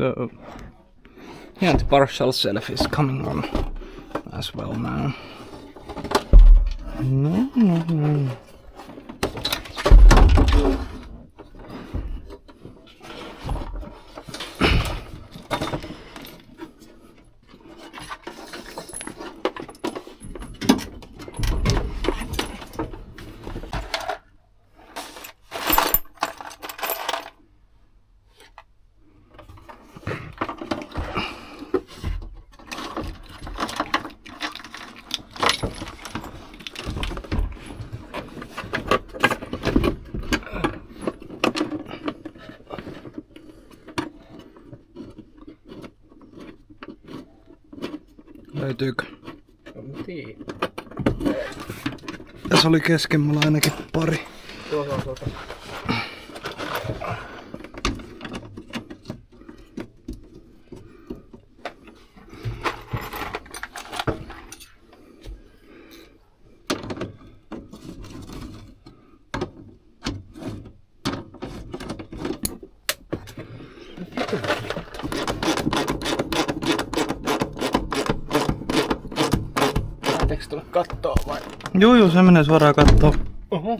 So yeah, the partial shelf is coming on as well now. No. Löytyykö? En tiedä. Tässä oli kesken mulla ainakin pari. Tuossa. Lähteekö tulla kattoo vai? Joo, se menee suoraan kattoo. Oho.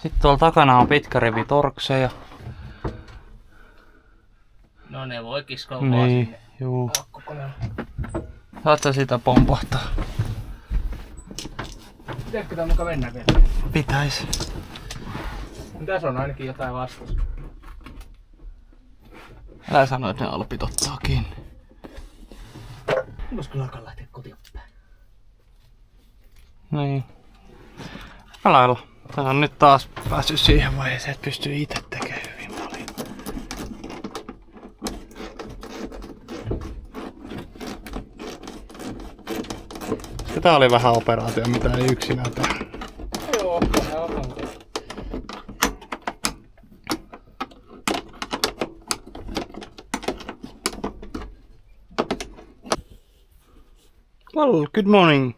Sitten tuolla takana on pitkä rivi torkseja. No ne voi kiskoa Niin, vaan sinne. juu. Akkukoneella. Saat sä sitä pompahtaa? Pitäisikö tää muka mennä vielä? Pitäis. Tässä on ainakin jotain vastassa. Älä sano, että ne alpit ottaa kiinni. Voisiko alkaa lähteä kotiin päin? Niin. Aika lailla. Tää on nyt taas päässyt siihen vaiheeseen, että pystyy itse tekemään hyvin paljon. Tää oli vähän operaatio, mitä ei yksinään tehdä. Joo, vähän on. Well, good morning.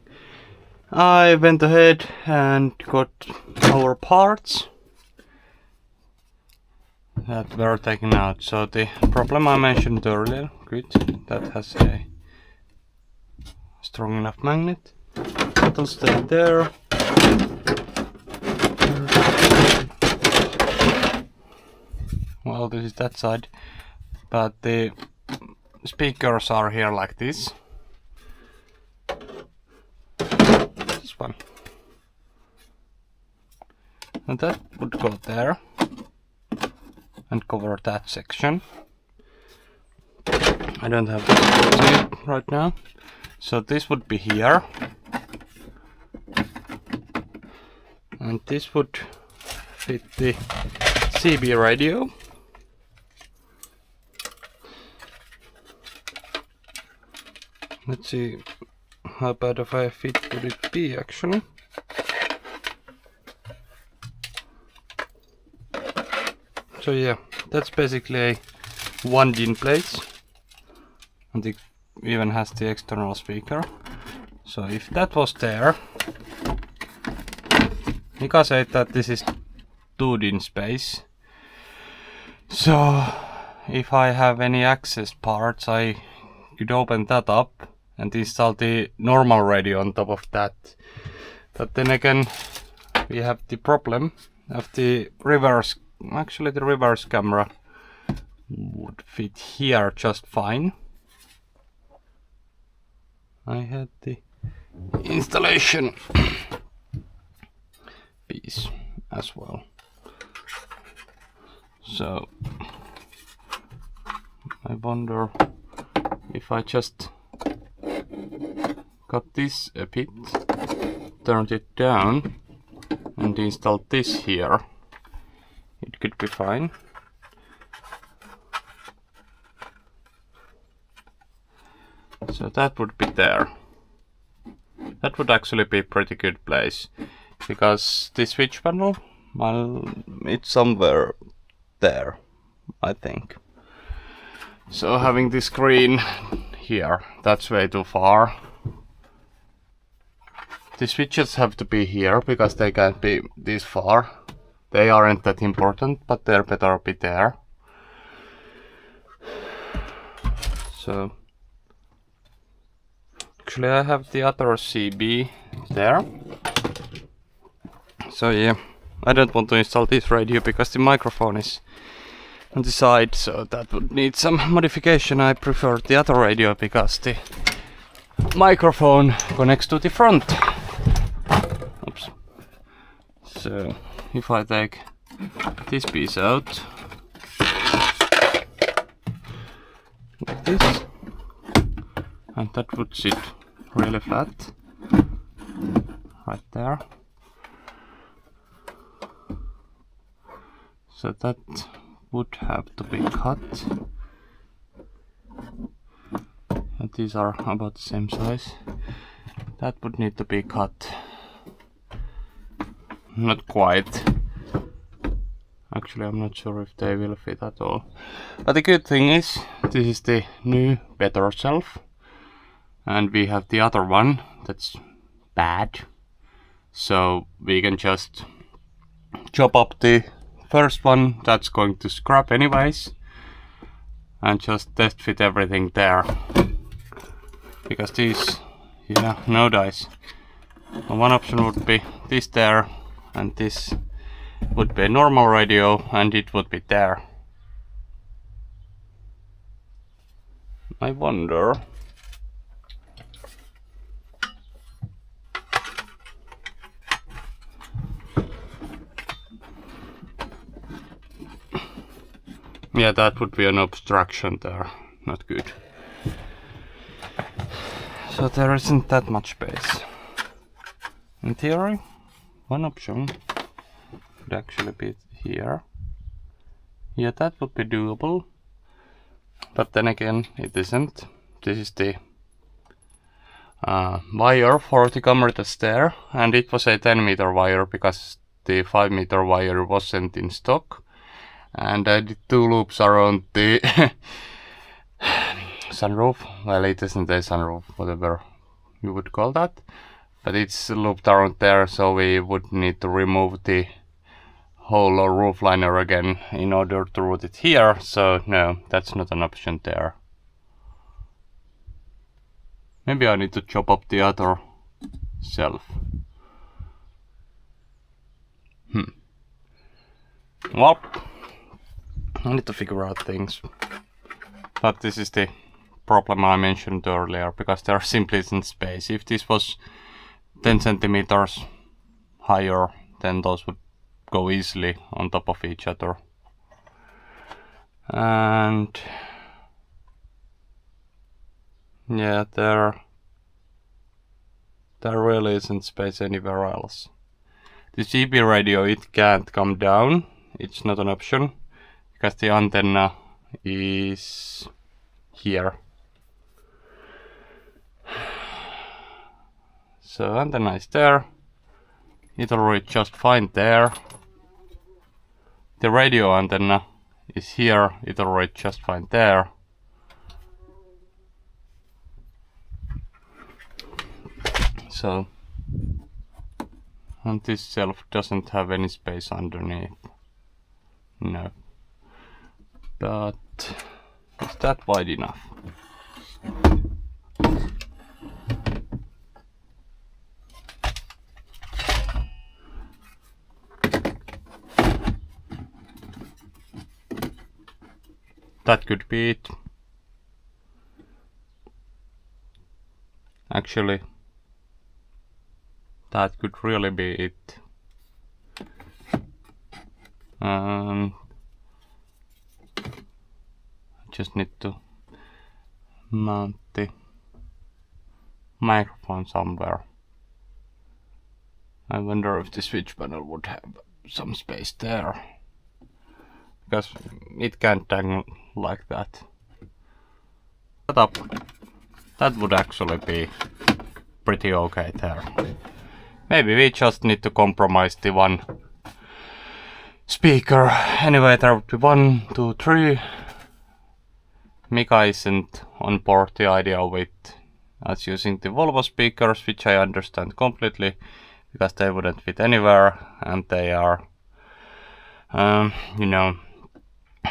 I went ahead and got our parts that were taken out. So the problem I mentioned earlier, good, that has a strong enough magnet. That'll stay there. Well, this is that side, but the speakers are here like this. This one. And that would go there and cover that section. I don't have to see it right now. So this would be here. And this would fit the CB radio. Let's see how bad of a fit would it be actually. So yeah, that's basically a 1-in plate, and it even has the external speaker. So if that was there, Mika said that this is 2D space. So if I have any access parts, I could open that up and install the normal radio on top of that. But then again, we have the problem of the reverse. Actually, the reverse camera would fit here just fine. I had the installation piece as well. So I wonder if I just cut this a bit, turned it down and installed this here, it could be fine. So that would be there. That would actually be a pretty good place, because the switch panel, well, it's somewhere there, I think. So having the screen here, that's way too far. The switches have to be here because they can't be this far. They aren't that important, but they're better be there. So actually I have the other CB there. So yeah, I don't want to install this radio because the microphone is on the side, so that would need some modification. I prefer the other radio because the microphone connects to the front. Oops. So if I take this piece out like this, and that would sit really flat right there. So that would have to be cut. And these are about the same size. That would need to be cut. Not quite. Actually, I'm not sure if they will fit at all. But the good thing is, this is the new better shelf. And we have the other one that's bad. So we can just chop up the first one that's going to scrap anyways, and just test fit everything there. Because these, yeah, no dice. One option would be this there, and this would be a normal radio, and it would be there. I wonder. Yeah, that would be an obstruction there. Not good. So there isn't that much space. In theory, one option would actually be here. Yeah, that would be doable. But then again, it isn't. This is the wire for the camera that's there. And it was a 10-meter wire because the 5-meter wire wasn't in stock. And I did 2 loops around the sunroof. Well, it isn't a sunroof, whatever you would call that. But it's looped around there, so we would need to remove the whole roof liner again in order to route it here. So no, that's not an option there. Maybe I need to chop up the other shelf. Well, I need to figure out things. But this is the problem I mentioned earlier, because there simply isn't space. If this was 10 centimeters higher, then those would go easily on top of each other. And yeah, there really isn't space anywhere else. The CB radio, it can't come down. It's not an option because the antenna is here. So antenna is there. It'll reach just fine there. The radio antenna is here. It'll reach just fine there. So, and this shelf doesn't have any space underneath. No. But is that wide enough? That could be it. Actually, that could really be it. Just need to mount the microphone somewhere. I wonder if the switch panel would have some space there, because it can't dangle like that. That would actually be pretty okay there. Maybe we just need to compromise the one speaker. Anyway, there would be 1, 2, 3. Mika isn't on board the idea with us using the Volvo speakers, which I understand completely, because they wouldn't fit anywhere, and they are, you know,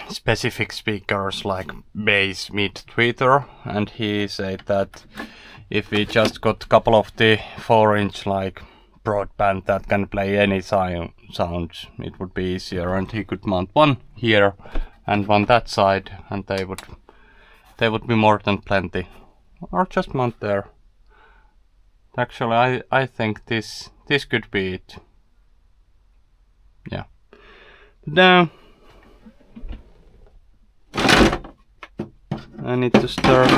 specific speakers like bass, mid, tweeter, and he said that if we just got a couple of the 4-inch like broadband that can play any sounds, it would be easier, and he could mount one here and one that side, and they would be more than plenty. Or just mount there. Actually, I think this could be it. Yeah. Now I need to start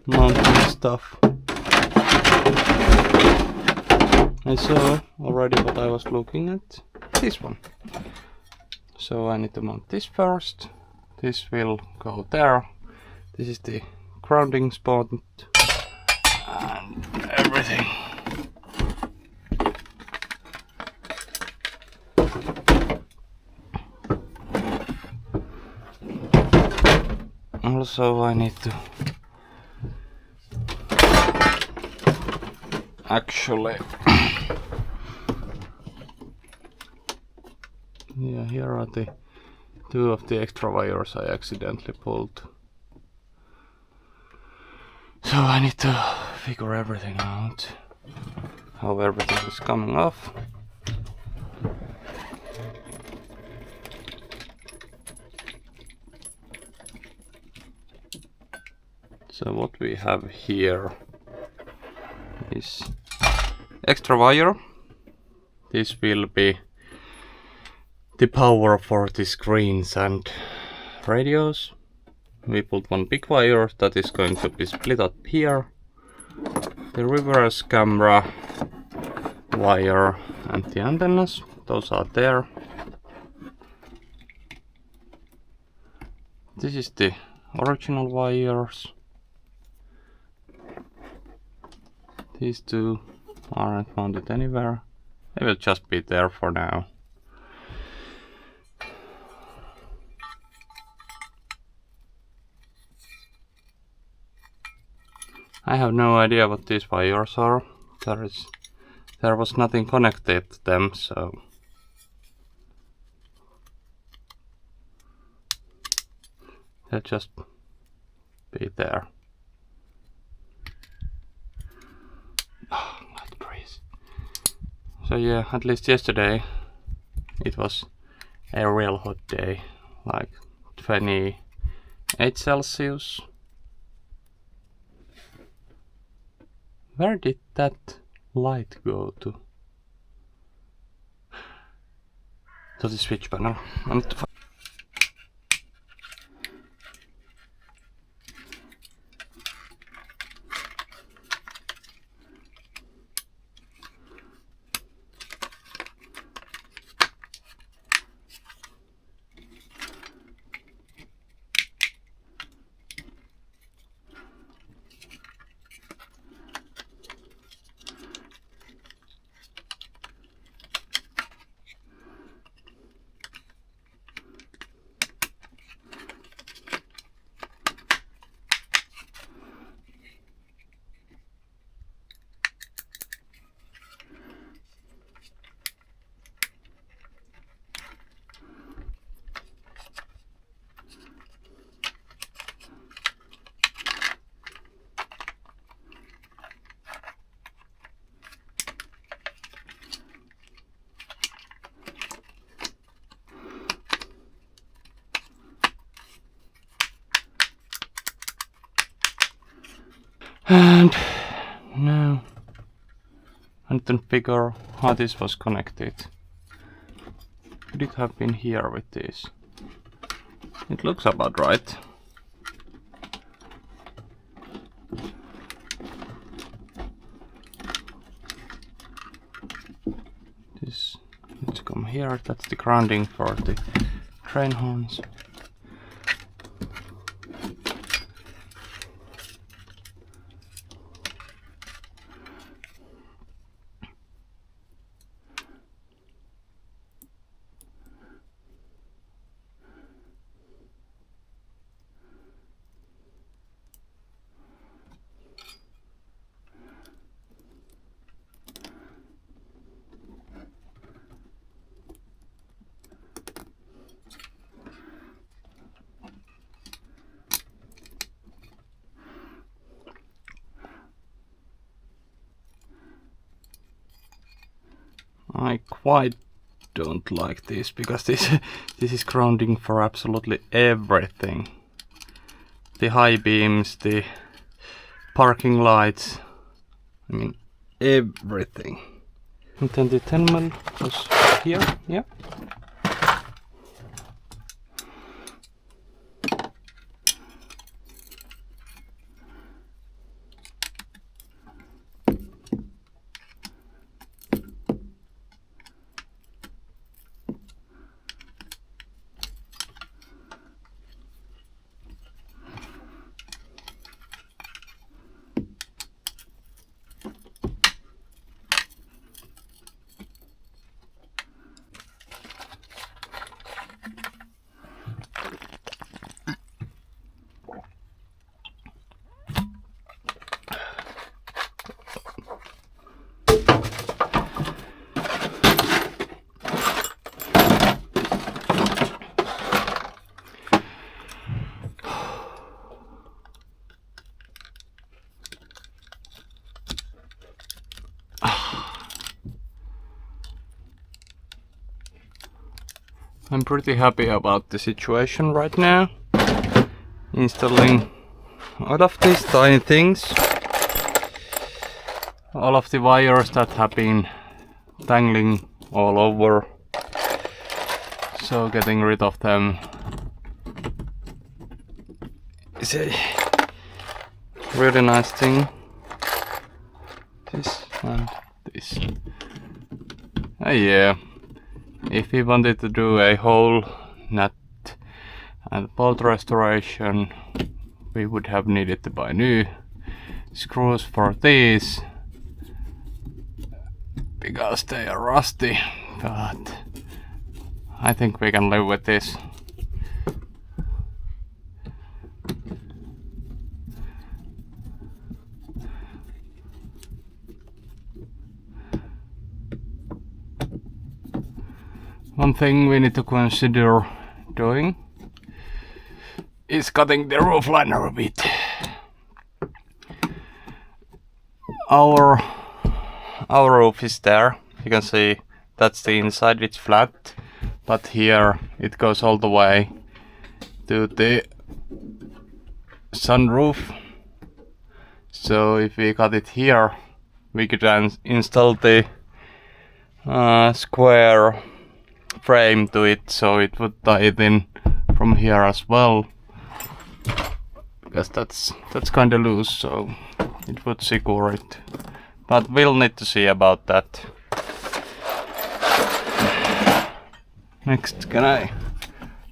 mounting stuff. I saw already what I was looking at. This one. So I need to mount this first. This will go there. This is the grounding spot and everything. Also, I need to actually yeah, here are the 2 of the extra wires I accidentally pulled. So I need to figure everything out, how everything is coming off. So what we have here is extra wire. This will be the power for the screens and radios. We put one big wire that is going to be split up here. The reverse camera wire and the antennas, those are there. This is the original wires. These 2 aren't mounted anywhere. They will just be there for now. I have no idea what these wires are. There was nothing connected to them, so they'll just be there. Oh, light breeze. So yeah, at least yesterday it was a real hot day, like 28 Celsius. Where did that light go to? To the switch panel. I need to And now I need to figure how this was connected. Could it have been here with this? It looks about right. This needs to come here. That's the grounding for the train horns. I quite don't like this because this is grounding for absolutely everything. The high beams, the parking lights, I mean everything. And then the 10mm was here, yeah. I'm pretty happy about the situation right now. Installing all of these tiny things. All of the wires that have been dangling all over. So getting rid of them is a really nice thing. This and this. Yeah. If we wanted to do a whole nut and bolt restoration, we would have needed to buy new screws for these because they are rusty, but I think we can live with this. One thing we need to consider doing is cutting the roof liner a bit. Our roof is there. You can see that's the inside, it's flat, but here it goes all the way to the sunroof. So if we cut it here, we could install the square frame to it, so it would tie it in from here as well, because that's kind of loose, so it would secure it, but we'll need to see about that. Next,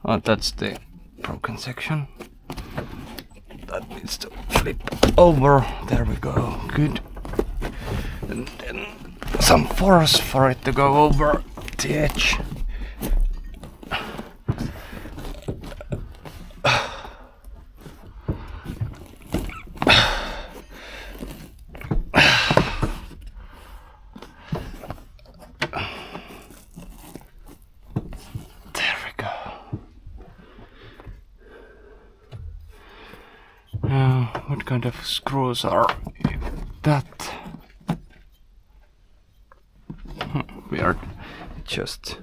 oh, that's the broken section that needs to flip over. There we go, good. And then some force for it to go over the edge. What kind of screws are that? Weird. Just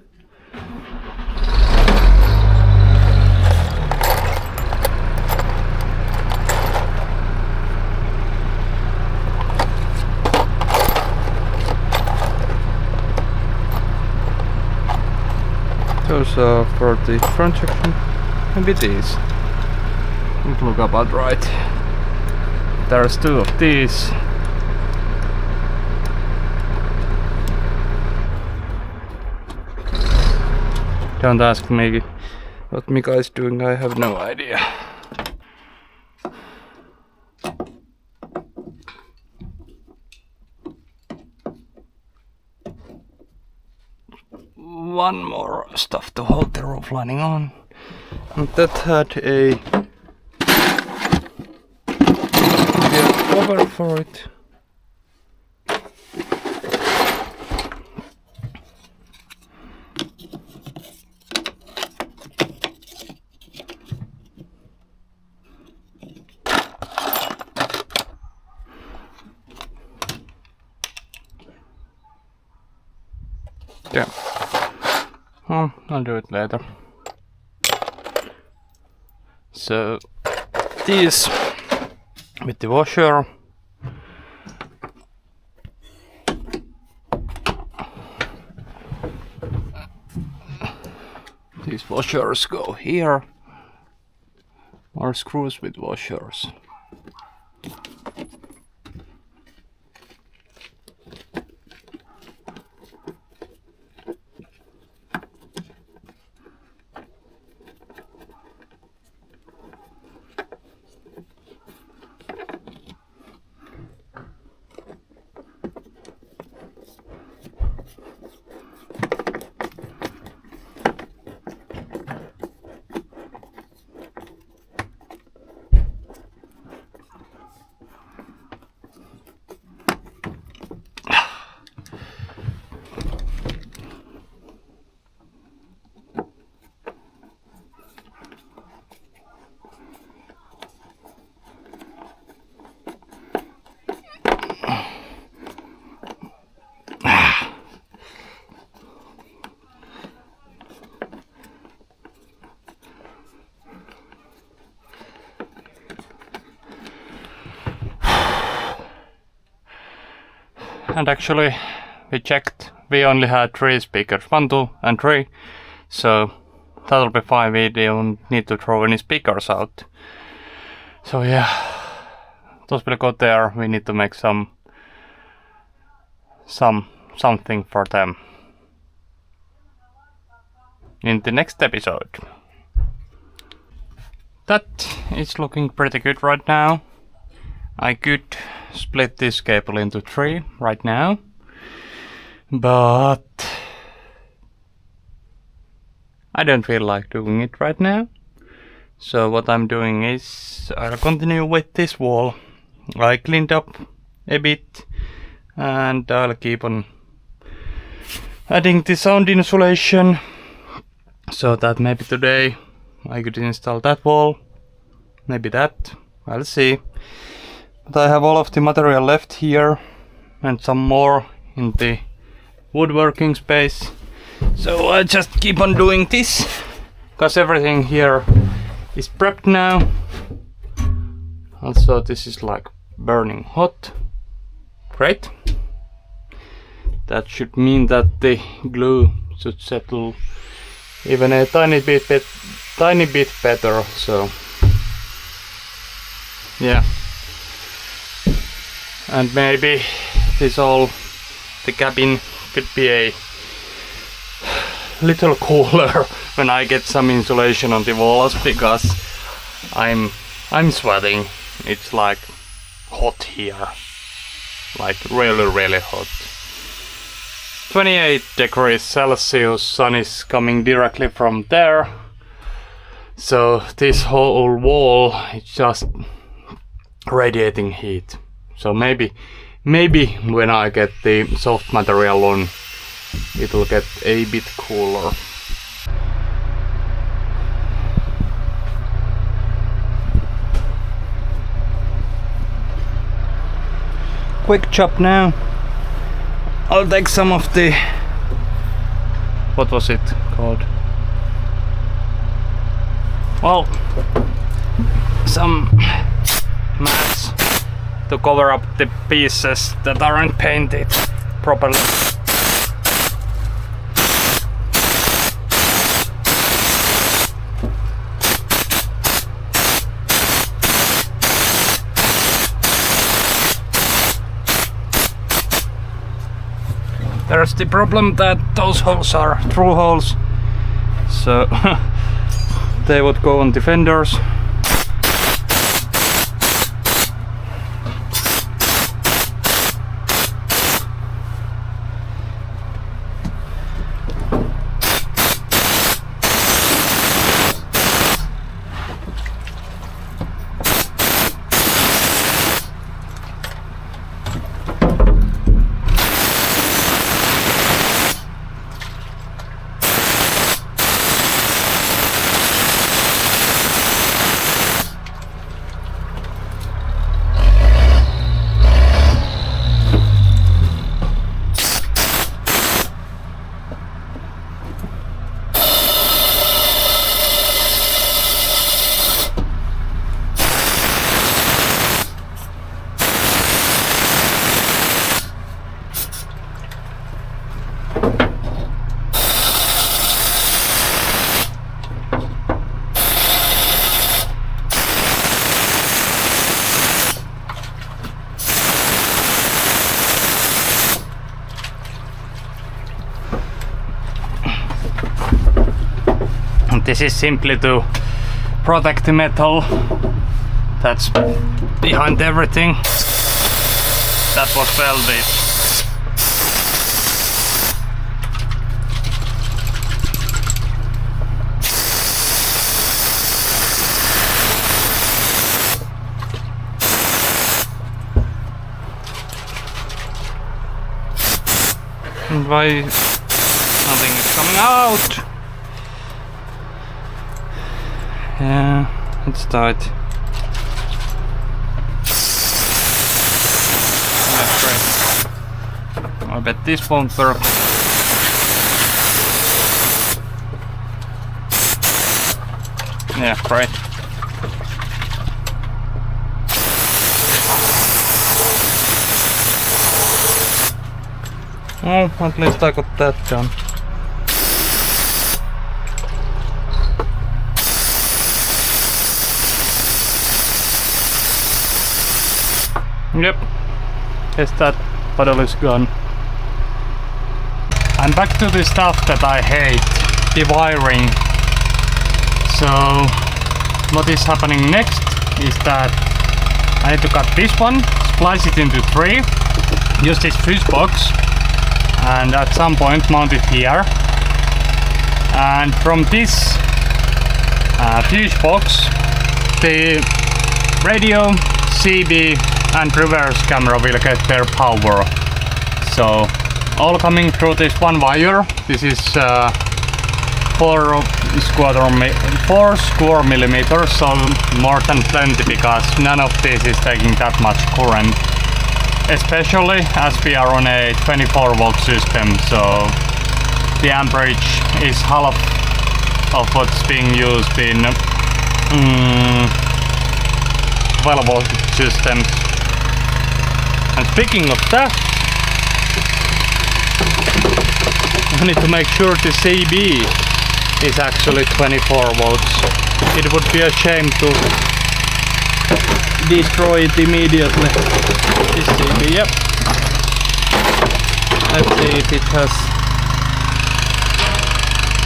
Those are for the front section. Maybe these. Don't look about right. There's 2 of these. Don't ask me what Mika is doing, I have no idea. One more stuff to hold the roof lining on. And that had a cover for it. Yeah. Well, I'll do it later. So, these with the washer. These washers go here. Or screws with washers. And actually, we checked, we only had 3 speakers, 1, 2 and 3, so that'll be fine, we don't need to throw any speakers out. So yeah, those will go there, we need to make something for them in the next episode. That is looking pretty good right now. I could split this cable into 3 right now, but I don't feel like doing it right now. So what I'm doing is I'll continue with this wall. I cleaned up a bit and I'll keep on adding the sound insulation so that maybe today I could install that wall, maybe that, I'll see. But I have all of the material left here and some more in the woodworking space. So I just keep on doing this because everything here is prepped now. Also this is like burning hot. Great. That should mean that the glue should settle even a tiny bit better. So yeah. And maybe this all, the cabin could be a little cooler when I get some insulation on the walls, because I'm sweating. It's like hot here, like really hot. 28 degrees Celsius, sun is coming directly from there. So this whole wall is just radiating heat. So maybe when I get the soft material on, it will get a bit cooler. Quick chop now. I'll take some of the, what was it called? Well, some mats to cover up the pieces that aren't painted properly. There's the problem that those holes are through holes, so they would go on the fenders. This is simply to protect the metal that's behind everything that was welded. And why nothing is coming out? Yeah, it's tight. That's great. I bet this won't work. Yeah, great. Oh, at least I got that done. Yep, yes, that puddle is gone. I'm back to the stuff that I hate, the wiring. So what is happening next is that I need to cut this one, splice it into 3, use this fuse box and at some point mount it here. And from this fuse box the radio, CB and reverse camera will get their power. So all coming through this one wire. This is 4 square millimeters, so more than plenty, because none of this is taking that much current, especially as we are on a 24 volt system, so the amperage is half of what's being used in 12 volt systems. And speaking of that, I need to make sure the CB is actually 24 volts. It would be a shame to destroy it immediately. This CB, yep. Let's see if it has...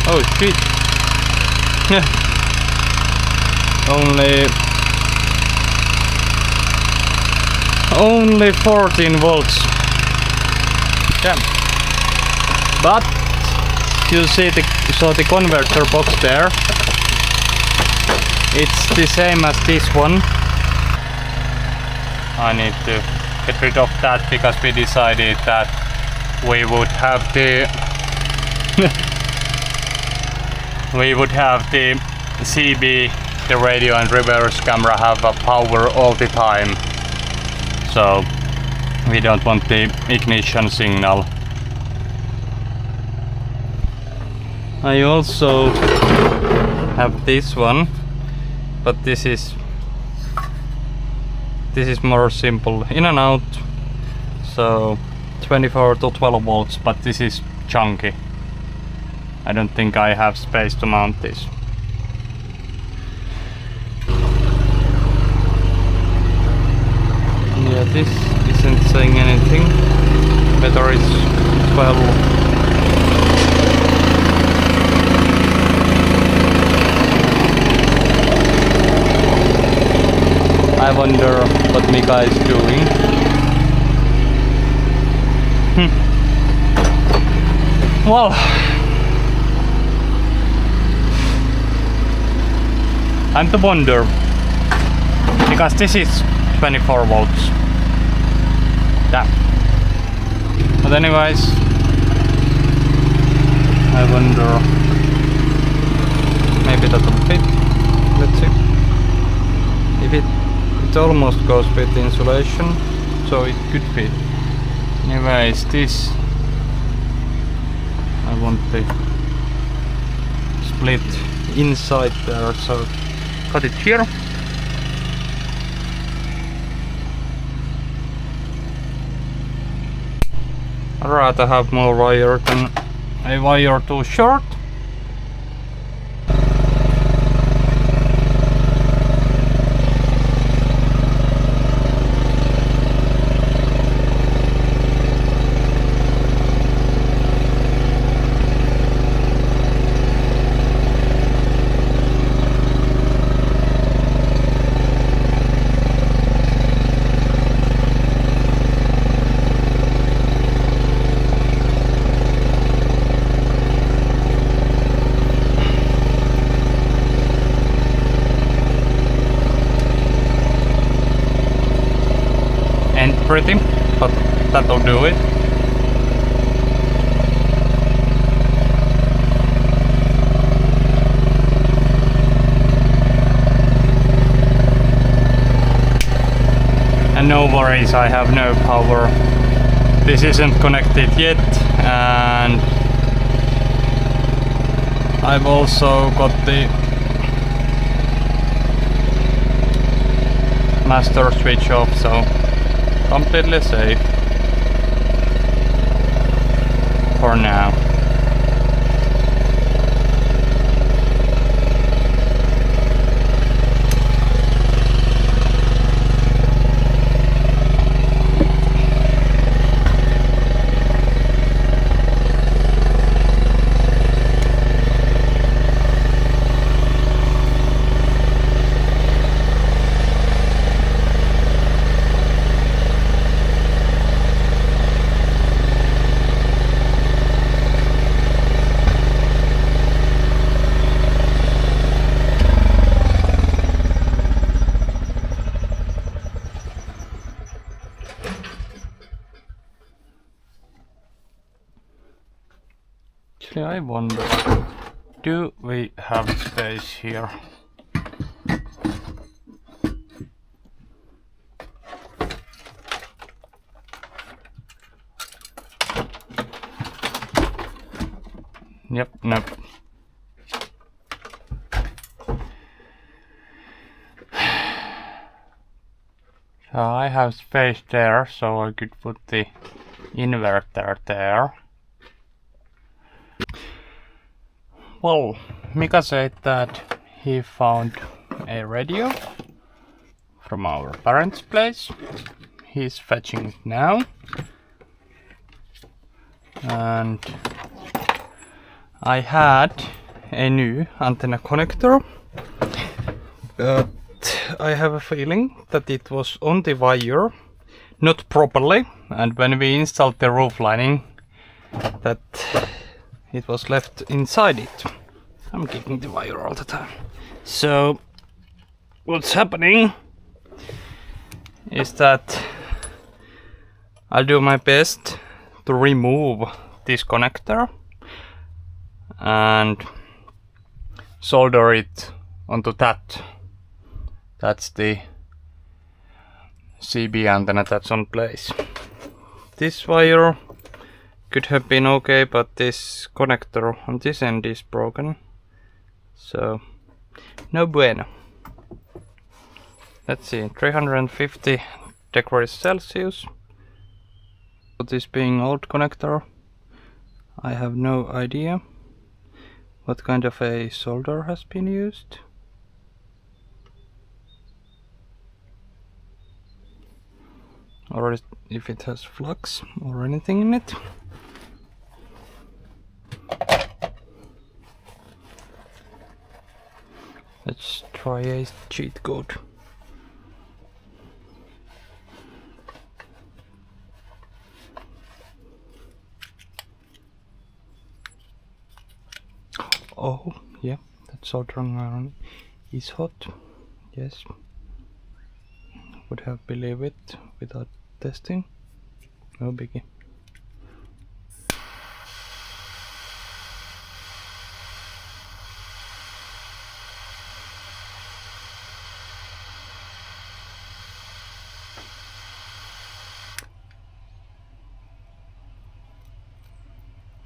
Oh shit. Only 14 volts. Damn. But you see the converter box there. It's the same as this one. I need to get rid of that because we decided that we would have the CB, the radio and reverse camera have a power all the time. So we don't want the ignition signal. I also have this one, but this is more simple, in and out, so 24 to 12 volts, but this is chunky. I don't think I have space to mount this. Yeah, this isn't saying anything. whether it's 12. I wonder what Mika is doing. Well, I'm to wonder, because this is 24 volts. Yeah. But anyways, I wonder, maybe that will fit. Let's see. If it almost goes with insulation, so it could fit. Anyways, this I want the split inside there, so cut it here. I'd rather have more wire than a wire too short. Pretty, but that'll do it. And no worries, I have no power. This isn't connected yet, and I've also got the master switch off, so completely safe for now. Actually, I wonder, do we have space here? Yep, nope. So I have space there, so I could put the inverter there. Well, Mika said that he found a radio from our parents' place. He's fetching it now. And I had a new antenna connector, but I have a feeling that it was on the wire, not properly, and when we installed the roof lining, that it was left inside it. I'm kicking the wire all the time. So what's happening is that I'll do my best to remove this connector and solder it onto that. That's the CB antenna that's on place. This wire could have been okay, but this connector on this end is broken. So, no bueno. Let's see, 350 degrees Celsius. This being old connector, I have no idea what kind of a solder has been used. or if it has flux or anything in it. Let's try a cheat code. Oh, yeah, that soldering iron is hot. Yes. Would have believed it without testing. No biggie.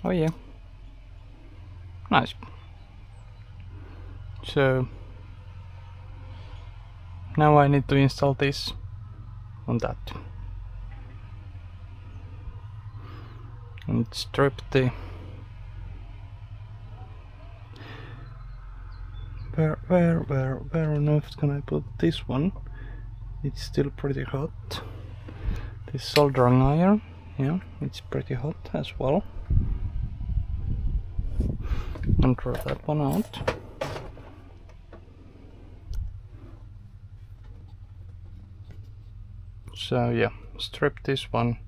Oh yeah. Nice. So now I need to install this on that. And strip the where on earth can I put this one? It's still pretty hot. This soldering iron, yeah, it's pretty hot as well. And throw that one out. So yeah, strip this one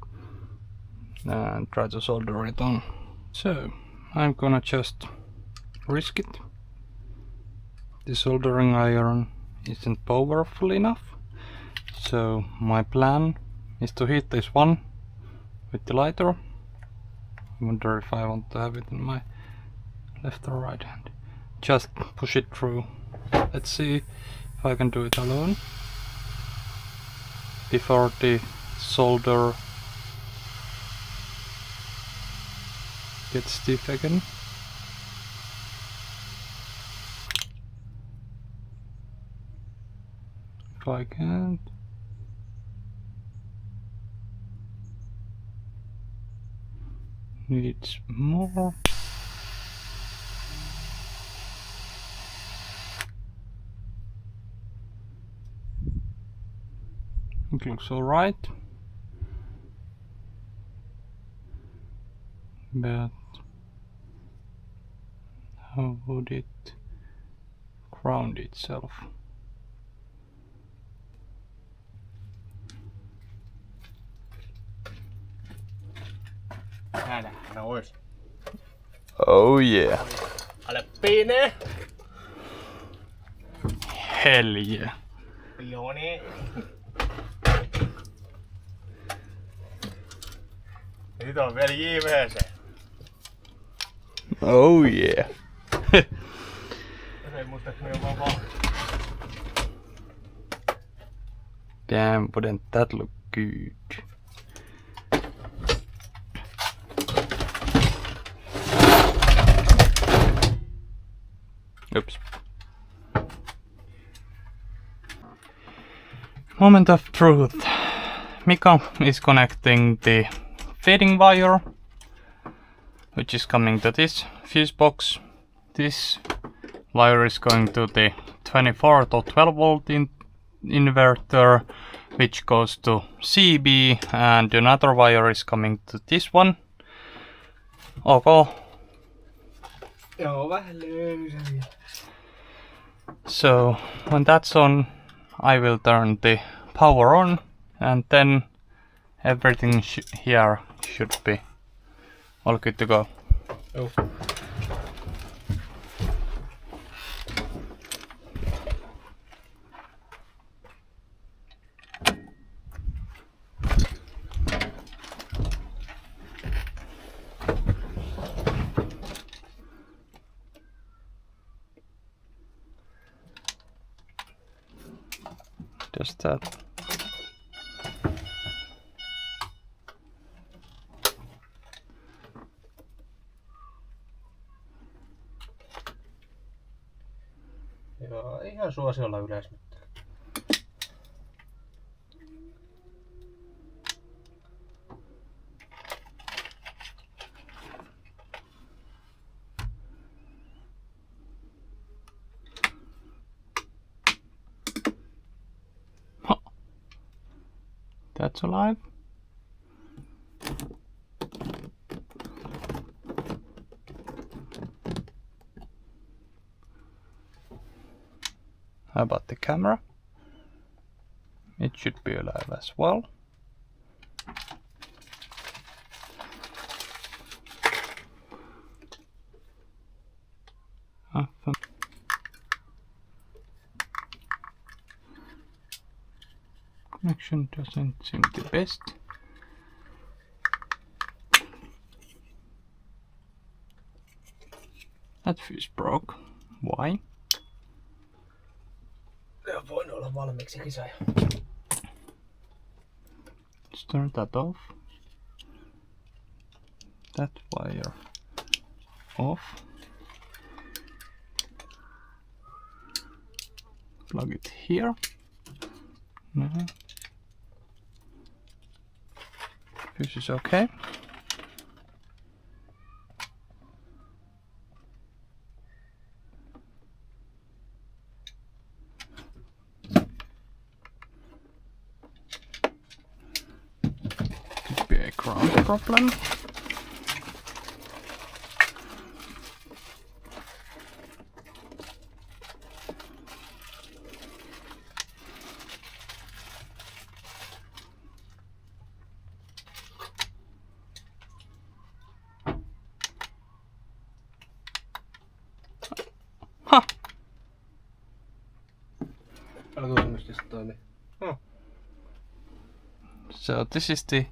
and try to solder it on. So I'm gonna just risk it. The soldering iron isn't powerful enough, so my plan is to hit this one with the lighter. I wonder if I want to have it in my left or right hand. Just push it through. Let's see if I can do it alone before the solder gets stiff again. If I can't, needs more. It looks alright, but how would it ground itself? Nähdään ois. Oh yeah. Alppine. Hell yeah. Pioni. Nyt on vielä JVC. Oh yeah. Ei muista, että me on vaan vahva. Damn, wouldn't that look good? Oops. Moment of truth. Mika is connecting the feeding wire, which is coming to this fuse box. This wire is going to the 24 to 12 volt inverter, which goes to CB, and another wire is coming to this one. Okay. Joo, vähän löysä vielä. So when that's on, I will turn the power on, and then everything here should be all good to go. Joo. Just that. Joo, ihan suosiolla yleismittari. That's alive. How about the camera? It should be alive as well. Connection doesn't seem the best. That fuse broke. Why? Ja voin olla valmiiksi kisoja. Let's turn that off. That wire off. Plug it here. No. Fuse is okay. Could be a ground problem. Huh. So this is the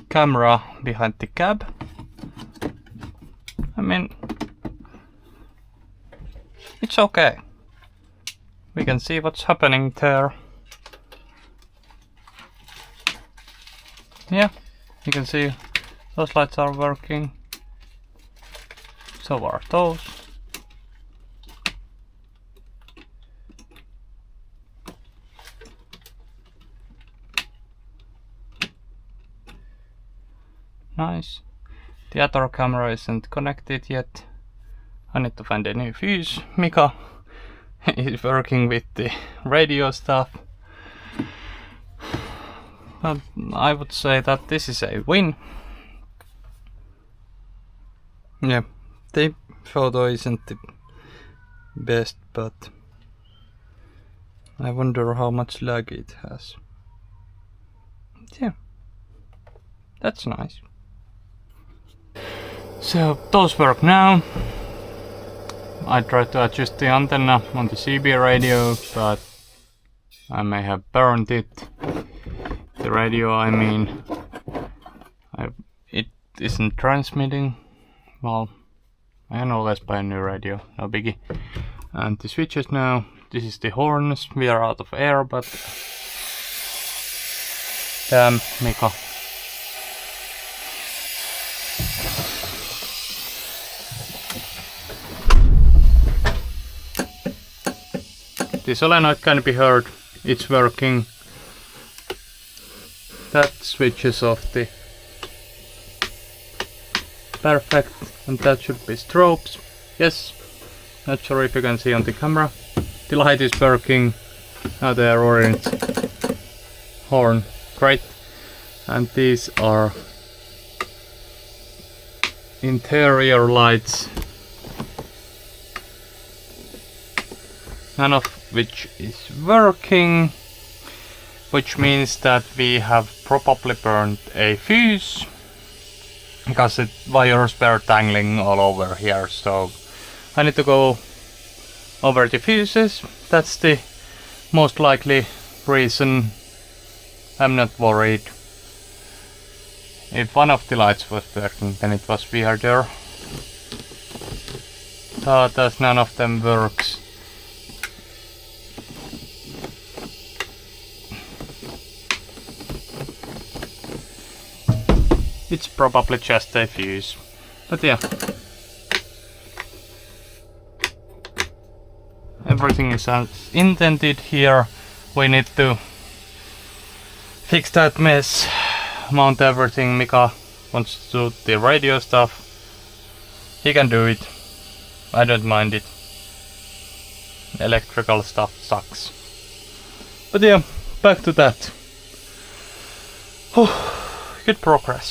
camera behind the cab. I mean, it's okay. We can see what's happening there. Yeah, you can see those lights are working. So are those. Nice. The other camera isn't connected yet. I need to find a new fuse. Mika is working with the radio stuff. But I would say that this is a win. Yeah, the photo isn't the best, but I wonder how much lag it has. Yeah, that's nice. So those work now. I tried to adjust the antenna on the CB radio, but I may have burned it. The radio, I mean, it isn't transmitting. Well, I can always buy a new radio, no biggie. And the switches now, this is the horns, we are out of air, but damn, Mika. The solenoid can be heard, it's working. That switches off the perfect, and that should be strobes. Yes, not sure if you can see on the camera. The light is working. Now they are orange. Horn, great. And these are interior lights, none of which is working, which means that we have probably burned a fuse because the wires were dangling all over here. So I need to go over the fuses. That's the most likely reason. I'm not worried. If one of the lights was working, then it was weirder. But as none of them works, it's probably just a fuse. But yeah, everything is as intended here. We need to fix that mess, mount everything. Mika wants to do the radio stuff. He can do it. I don't mind it. Electrical stuff sucks. But yeah, back to that. Good progress.